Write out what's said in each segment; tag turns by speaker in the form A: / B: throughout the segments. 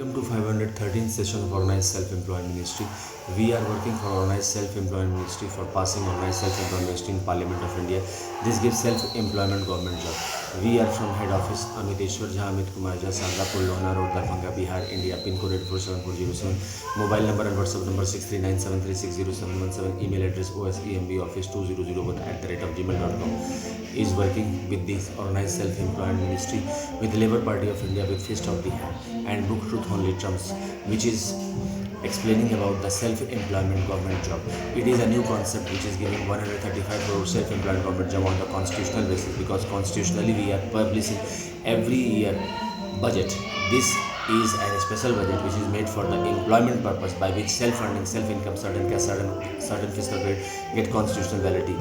A: Welcome to 513th session of Organized Self-Employment Ministry. We are working for Organized Self-Employment Ministry for passing Organized Self-Employment Ministry in Parliament of India. This gives self-employment government job. We are from head office Amiteshwar Jha, Amit Kumar Jha, Sardapur, Lona Road, Darbhanga, Bihar, India. Pin code 847407. Mobile number and WhatsApp number 6397360717. Email address osemboffice2001@gmail.com. Is working with the Organized Self-Employment Ministry with Labour Party of India with fist of the hand and book Truth Only Trumps, which is explaining about the self-employment government job. It is a new concept which is giving 135 crore self-employed government job on the constitutional basis, because constitutionally we are publishing every year budget. This is a special budget which is made for the employment purpose, by which self-funding, self-income, certain cash, certain fiscal credit get constitutional validity.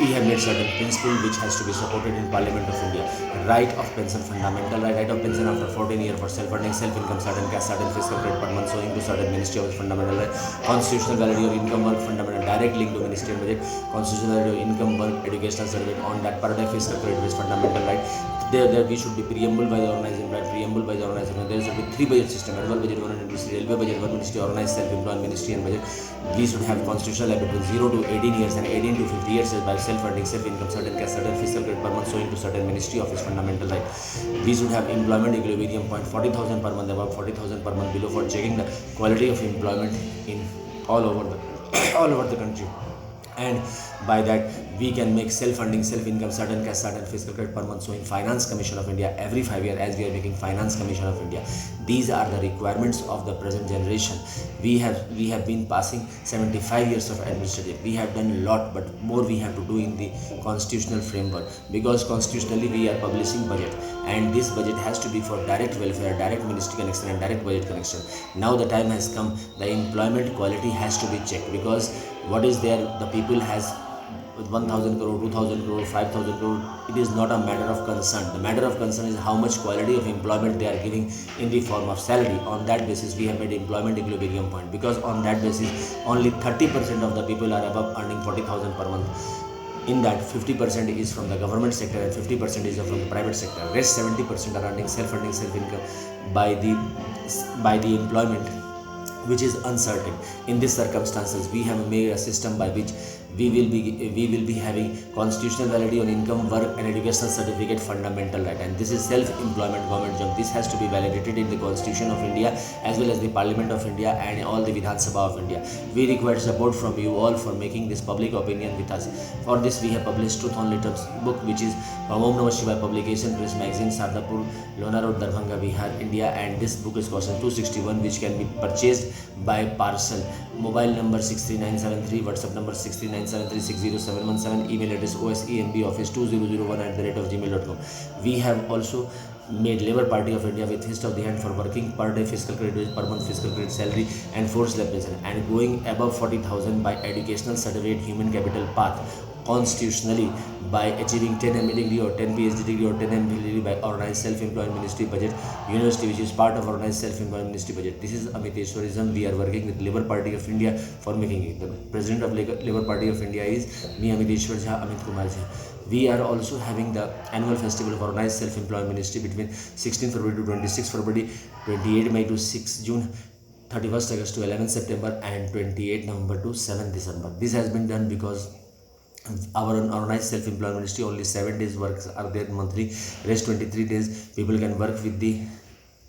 A: We have made certain principle which has to be supported in Parliament of India. Right of pension, fundamental right of pension after 14 years for self-funding, self-income, certain cash, certain fiscal credit per month, showing to certain ministry of fundamental right, constitutional validity of income work, fundamental direct link to ministerial budget, constitutional validity of income work, educational certificate on that per day fiscal credit is fundamental right. There we should be preamble by the organizing right, preamble by the organizing. There should be three budget system: annual budget, one ministry, railway budget, one ministry, organized self-employment ministry and budget. We should have constitutional life between 0 to 18 years and 18 to 50 years by self-funding, self-income, certain cash, certain fiscal credit per month, showing to certain ministry of its fundamental right. We should have employment equilibrium point, 40,000 per month, above 40,000 per month, below, for checking the quality of employment in all over the country. And by that we can make self-funding, self-income, certain cash, certain fiscal credit per month, showing Finance Commission of India every 5 years, as we are making Finance Commission of India. These are the requirements of the present generation. We have been passing 75 years of administrative. We have done a lot, but more we have to do in the constitutional framework, because constitutionally we are publishing budget, and this budget has to be for direct welfare, direct ministry connection and direct budget connection. Now the time has come, the employment quality has to be checked, because what is there, the people has 1000 crore, 2000 crore, 5000 crore. It is not a matter of concern. The matter of concern is how much quality of employment they are giving in the form of salary. On that basis we have made employment equilibrium point, because on that basis only 30% of the people are above earning 40,000 per month. In that 50% is from the government sector and 50% is from the private sector. Rest 70% are earning self-earning, self-income by the employment which is uncertain. In these circumstances we have made a system by which we will be having constitutional validity on income, work and educational certificate, fundamental right, and this is self-employment government job. This has to be validated in the Constitution of India as well as the Parliament of India and all the Vidhan Sabha of India. We require support from you all for making this public opinion with us. For this we have published Truth Only Terms book, which is from Om Namah Shivaya publication, press magazine, Sardapur, Lona Road, Darbhanga, Bihar, India, and this book is costing 261, which can be purchased by parcel. Mobile number 63973, WhatsApp number 63973601717, email address osemboffice2001@gmail.com. We have also made Labour Party of India with fist of the hand for working per day fiscal credit, per month fiscal credit, salary and forced slab pension, and going above 40,000 by educational certificate, human capital path constitutionally by achieving 10 MA degree or 10 PhD degree or 10 MPhil degree by Organized Self-Employment Ministry budget university, which is part of Organized Self-Employment Ministry budget. This is Amiteshwarism. We are working with Labour Party of India for making it. The President of Labour Party of India is me, Amiteshwar Jha, Amit Kumar Jha. We are also having the annual festival of Organized Self-Employment Ministry between 16 February to 26 February, 28 May to 6 June, 31st August to 11 September, and 28 November to 7 December. This has been done because our Organized Self-Employment Ministry only 7 days works are there monthly. Rest 23 days people can work with the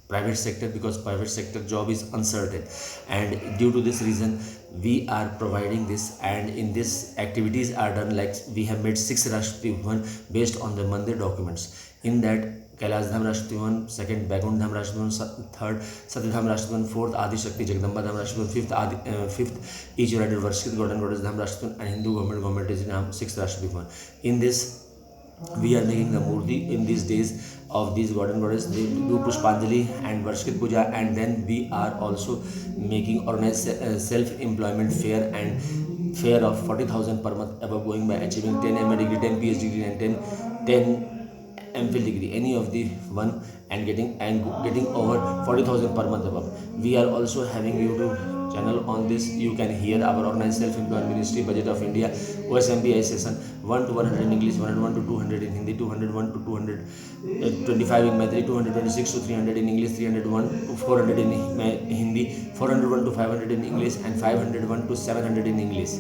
A: private sector, because private sector job is uncertain, and due to this reason we are providing this. And in this activities are done like we have made 6 Rashtriya Bhavan based on the Mandir documents. In that Kailash Dham Rashtriya Bhavan, second Vaikuntha Dham Rashtriya Bhavan, third Satyadham Rashtriya Bhavan, fourth Adi Shakti Jagdamba Dham Rashtriya Bhavan, fifth each united Varshit Golden Goddess Dham Rashtriya Bhavan, and Hindu government is Dham, 6th Rashtriya Bhavan. In this we are making the murti in these days of these golden goddess. They do Pushpanjali and Varshit Puja, and then we are also making organized self-employment fair and fair of 40,000 per month above, going by achieving 10 MA degree, 10 PhD degree and 10 MPhil degree, any of the one, and getting over 40,000 per month above. We are also having YouTube channel. On this you can hear our organized self-employed ministry budget of India OSMBI session 1 to 100 in English, 101 to 200 in Hindi, 201 to 225 in Maithili, 226 to 300 in English, 301 to 400 in Hindi, 401 to 500 in English, and 501 to 700 in English.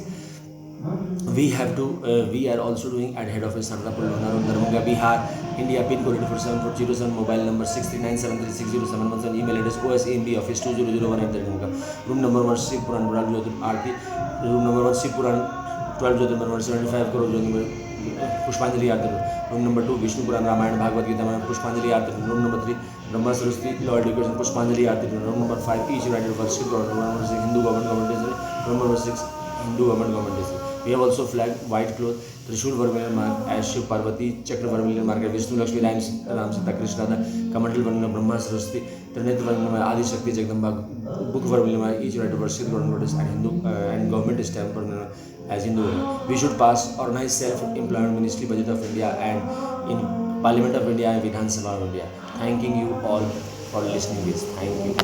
A: We are also doing at head office Sardarpur Lonar Road, Darbhanga, Bihar, India. PIN code 84707, mobile number 639736071, email address osemb office2001 room number 1 Shivpuran 12 Jyotir Aarti, room number 1 Shivpuran 12 Jyotir 75 crore Jyotir Pushpanjali Aarti, room number 2 Vishnu Puran Ramayana Bhagavad Gita Pushpanjali Aarti, room number 3 Brahma Saraswati Law Education Pushpanjali Aarti, room number 5 Each United Worship, room number 6 Hindu Government room number 6 Hindu Government. We have also flagged white cloth, Trishul vermilion mark as Shiv Parvati, Chakra vermilion mark as Vishnu Lakshmi, Ram Sita Krishna, Kamantal vermilion Brahma Saraswati, Trinity vermilion Adi Shakti Jagdamba, Book vermilion mark each united worship notice and Hindu and government stamp as Hindu. We should pass organized self-employment ministry budget of India and in Parliament of India and Vidhan Sabha of India. Thanking you all for listening this. Thank you.